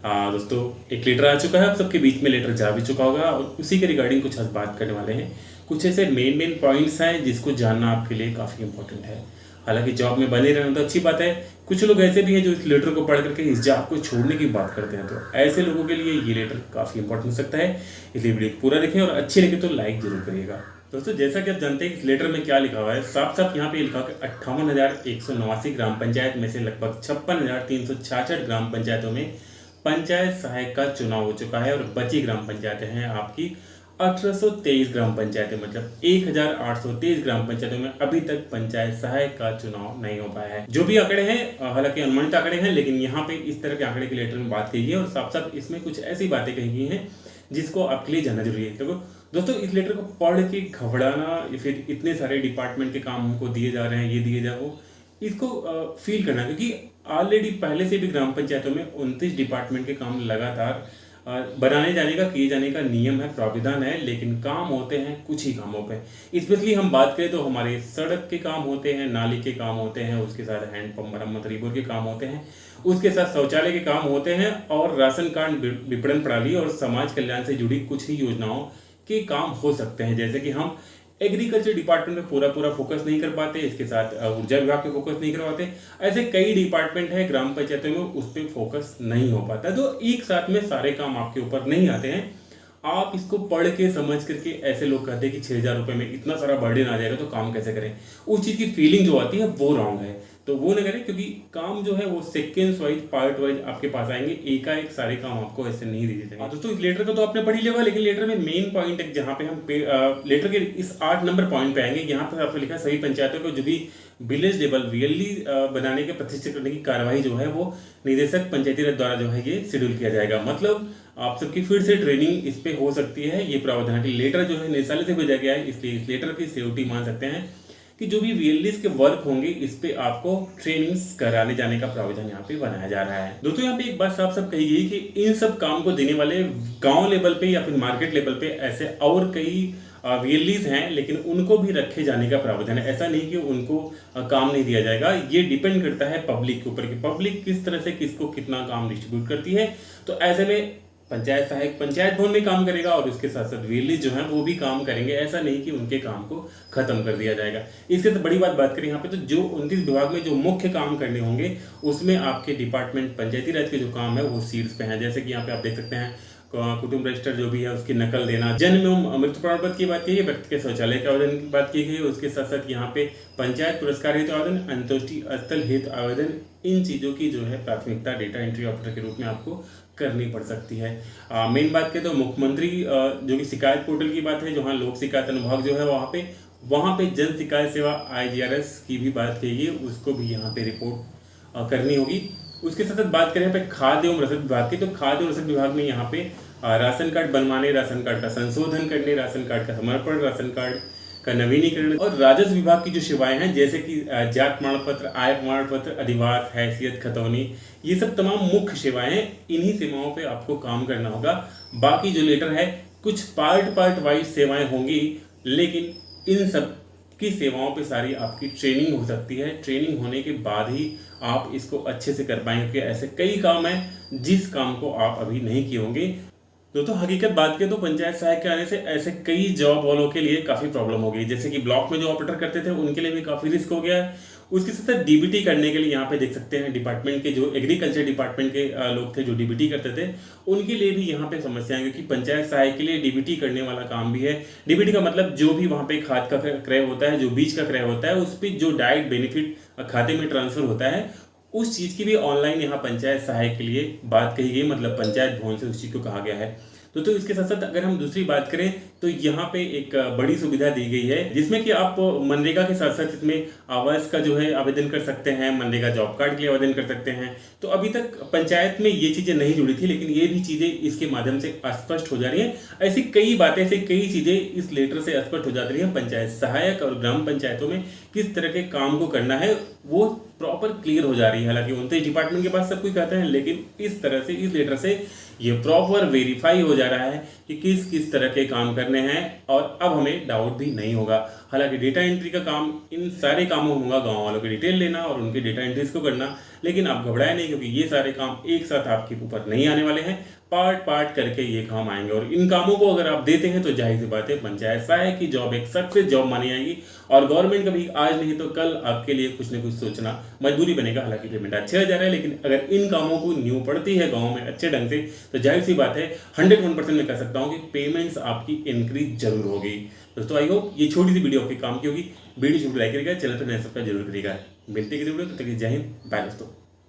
दोस्तों, एक लेटर आ चुका है, आप सबके बीच में लेटर जा भी चुका होगा और उसी के रिगार्डिंग कुछ आज बात करने वाले हैं। कुछ ऐसे मेन पॉइंट्स हैं जिसको जानना आपके लिए काफ़ी इंपॉर्टेंट है। हालांकि जॉब में बने रहना तो अच्छी बात है, कुछ लोग ऐसे भी हैं जो इस लेटर को पढ़ करके इस जॉब को छोड़ने की बात करते हैं, तो ऐसे लोगों के लिए ये लेटर काफ़ी इंपॉर्टेंट हो सकता है। इसलिए वीडियो पूरा देखें और अच्छी लगे तो लाइक जरूर करिएगा। दोस्तों, जैसा कि आप जानते हैं इस लेटर में क्या लिखा हुआ है, साफ साफ यहाँ पे लिखा है कि 58,189 ग्राम पंचायत में से लगभग 56,366 ग्राम पंचायतों में पंचायत सहायक का चुनाव हो चुका है और बची ग्राम पंचायतें हैं आपकी 1823 ग्राम पंचायतें, मतलब 1823 ग्राम पंचायतों में अभी तक पंचायत सहायक का चुनाव नहीं हो पाया है। जो भी आंकड़े हैं, हालांकि अनुमानित आंकड़े हैं, लेकिन यहाँ पे इस तरह के आंकड़े के लेटर में बात की गई है और साफ साफ इसमें कुछ ऐसी बातें कही गई हैं जिसको आपके लिए जानना जरूरी है। देखो दोस्तों, इस लेटर को पढ़ के घबराना या फिर इतने सारे डिपार्टमेंट के काम हमको दिए जा रहे हैं, ये दिए जा वो, इसको फील करना, क्योंकि ऑलरेडी पहले से भी ग्राम पंचायतों में 29 डिपार्टमेंट के काम लगातार बनाने जाने का, किए जाने का नियम है, प्राविधान है, लेकिन काम होते हैं कुछ ही कामों पे। स्पेशली हम बात करें तो हमारे सड़क के काम होते हैं, नाली के काम होते हैं, उसके साथ हैंडपंप मरम्मत, रिवर के काम होते हैं, उसके साथ शौचालय के काम होते हैं और राशन कार्ड विपणन प्रणाली और समाज कल्याण से जुड़ी कुछ ही योजनाओं के काम हो सकते हैं। जैसे कि हम एग्रीकल्चर डिपार्टमेंट में पूरा फोकस नहीं कर पाते, इसके साथ ऊर्जा विभाग पे फोकस नहीं कर पाते, ऐसे कई डिपार्टमेंट है ग्राम पंचायतों में उस पर फोकस नहीं हो पाता। तो एक साथ में सारे काम आपके ऊपर नहीं आते हैं। आप इसको पढ़ के समझ करके, ऐसे लोग कहते हैं कि 6,000 रुपये में इतना सारा बर्डन आ जाएगा तो काम कैसे करें, उस चीज़ की फीलिंग जो आती है वो रॉन्ग है। तो वो ना करें, क्योंकि काम जो है वो सेकेंड्स वाइज, पार्ट वाइज आपके पास आएंगे, एकाएक सारे काम आपको ऐसे नहीं दिए जाएंगे। दोस्तों, इस लेटर को तो आपने पढ़ ही लिया, लेकिन लेटर में मेन पॉइंट है जहाँ पे हम लेटर के इस 8 नंबर पॉइंट पे आएंगे। यहाँ पर आपने लिखा सभी पंचायतों को जो भी विलेज लेवल वीएलडी बनाने के प्रतिष्ठित करने की कार्यवाही जो है वो निदेशक पंचायती राज द्वारा जो है ये शेड्यूल किया जाएगा। मतलब आप सबकी फिर से ट्रेनिंग इस पे हो सकती है। ये प्रावधान की लेटर जो है निदेशालय से भेजा गया है, इसलिए इस लेटर की सिक्योरिटी मान सकते हैं कि जो भी वीएलडीज के वर्क होंगे इस पे आपको ट्रेनिंग्स कराने जाने का प्रावधान यहाँ पे बनाया जा रहा है। दोस्तों, यहाँ पे एक बात साफ साफ कही गई कि इन सब काम को देने वाले गांव लेवल पे या फिर मार्केट लेवल पे ऐसे और कई वीएलडीज हैं, लेकिन उनको भी रखे जाने का प्रावधान है। ऐसा नहीं कि उनको काम नहीं दिया जाएगा, ये डिपेंड करता है पब्लिक के ऊपर कि पब्लिक किस तरह से किसको कितना काम डिस्ट्रीब्यूट करती है। तो ऐसे में पंचायत सहायक पंचायत भवन में काम करेगा और उसके साथ साथ वीएलडीज जो है वो भी काम करेंगे। ऐसा नहीं कि उनके काम को खत्म कर दिया जाएगा। इसके तो बड़ी बात करें यहाँ पे, तो जो 29 विभाग में जो मुख्य काम करने होंगे उसमें आपके डिपार्टमेंट पंचायती राज के जो काम है वो सीट्स पे हैं। जैसे कि यहाँ पे आप देख सकते हैं कुटुंब रजिस्टर जो भी है उसकी नकल देना, जन्म एवं मृत्यु प्रमाण पत्र की बात की गई, व्यक्ति के शौचालय के आवेदन की बात की गई, उसके साथ साथ यहाँ पे पंचायत पुरस्कार हेतु आवेदन, अंत्येष्टि स्थल हेतु आवेदन, इन चीज़ों की जो है प्राथमिकता डेटा एंट्री ऑपरेटर के रूप में आपको करनी पड़ सकती है। मेन बात करें तो मुख्यमंत्री जो कि शिकायत पोर्टल की बात है, जहाँ लोक शिकायत अनुभाग जो है वहाँ पे जन शिकायत सेवा IGRS की भी बात की गई, उसको भी यहाँ पे रिपोर्ट करनी होगी। उसके साथ साथ बात करें पे खाद्य एवं रसद विभाग की, तो खाद्य एवं रसद विभाग में यहाँ पे राशन कार्ड बनवाने, राशन कार्ड का संशोधन करने, राशन कार्ड का समर्पण, राशन कार्ड का नवीनीकरण और राजस्व विभाग की जो सेवाएं हैं जैसे कि जात प्रमाण पत्र, आय प्रमाण पत्र, अधिवास, हैसियत, खतौनी, ये सब तमाम मुख्य सेवाएं हैं। इन्हीं सेवाओं पे आपको काम करना होगा। बाकी जो लेटर है कुछ पार्ट वाइज सेवाएं होंगी, लेकिन इन सब की सेवाओं पे सारी आपकी ट्रेनिंग हो सकती है। ट्रेनिंग होने के बाद ही आप इसको अच्छे से कर पाएंगे, क्योंकि ऐसे कई काम हैं जिस काम को आप अभी नहीं किए होंगे। दोस्तों, हकीकत बात करें तो पंचायत सहायक के आने से ऐसे कई जॉब वालों के लिए काफ़ी प्रॉब्लम हो गई। जैसे कि ब्लॉक में जो ऑपरेटर करते थे उनके लिए भी काफ़ी रिस्क हो गया है। उसके साथ डीबीटी करने के लिए यहाँ पे देख सकते हैं डिपार्टमेंट के जो एग्रीकल्चर डिपार्टमेंट के लोग थे जो डीबीटी करते थे, उनके लिए भी यहाँ पे समस्या है, क्योंकि पंचायत सहायक के लिए डीबीटी करने वाला काम भी है। डीबीटी का मतलब जो भी वहाँ पे खाद का क्रय होता है, जो बीज का क्रय होता है, उस पर जो डायरेक्ट बेनिफिट खाते में ट्रांसफर होता है, उस चीज़ की भी ऑनलाइन यहाँ पंचायत सहायक के लिए बात कही गई, मतलब पंचायत भवन से उस चीज़ को कहा गया है। तो इसके साथ साथ अगर हम दूसरी बात करें तो यहाँ पे एक बड़ी सुविधा दी गई है, जिसमें कि आप मनरेगा के साथ साथ इसमें आवास का जो है आवेदन कर सकते हैं, मनरेगा जॉब कार्ड के लिए आवेदन कर सकते हैं। तो अभी तक पंचायत में ये चीज़ें नहीं जुड़ी थी, लेकिन ये भी चीज़ें इसके माध्यम से स्पष्ट हो जा रही हैं। ऐसी कई बातें, ऐसी कई चीज़ें इस लेटर से स्पष्ट हो जाती रही हैं। पंचायत सहायक और ग्राम पंचायतों में किस तरह के काम को करना है वो प्रॉपर क्लियर हो जा रही है। हालांकि 29 डिपार्टमेंट के पास सब कुछ कहते हैं, लेकिन इस तरह से इस लेटर से ये प्रॉपर वेरीफाई हो जा रहा है कि किस किस तरह के काम करने हैं और अब हमें डाउट भी नहीं होगा। हालांकि डेटा एंट्री का काम इन सारे कामों में होगा, गाँव वालों की डिटेल लेना और उनकी डेटा एंट्रीज को करना, लेकिन आप घबराएं नहीं क्योंकि ये सारे काम एक साथ आपके ऊपर नहीं आने वाले हैं, पार्ट पार्ट करके ये काम आएंगे। और इन कामों को अगर आप देते हैं तो जाहिर सी बात है पंचायत सहायक की जॉब एक सक्सेस जॉब मानी जाएगी और गवर्नमेंट कभी आज नहीं तो कल आपके लिए कुछ न कुछ सोचना मजबूरी बनेगा। हालांकि पेमेंट 6,000 है, लेकिन अगर इन कामों को न्यू पड़ती है गाँव में अच्छे ढंग से तो जाहिर सी बात है 101% मैं कह सकता हूँ कि पेमेंट्स आपकी इंक्रीज जरूर होगी। दोस्तों आई होप ये छोटी सी वीडियो आपके काम की होगी। वीडियो जरूर लाइक करिएगा, चैनल पर नए सब्सक्राइब जरूर करिएगा। मिलते हैं किसी वीडियो, तब तक जय हिंद, बाय दोस्तों।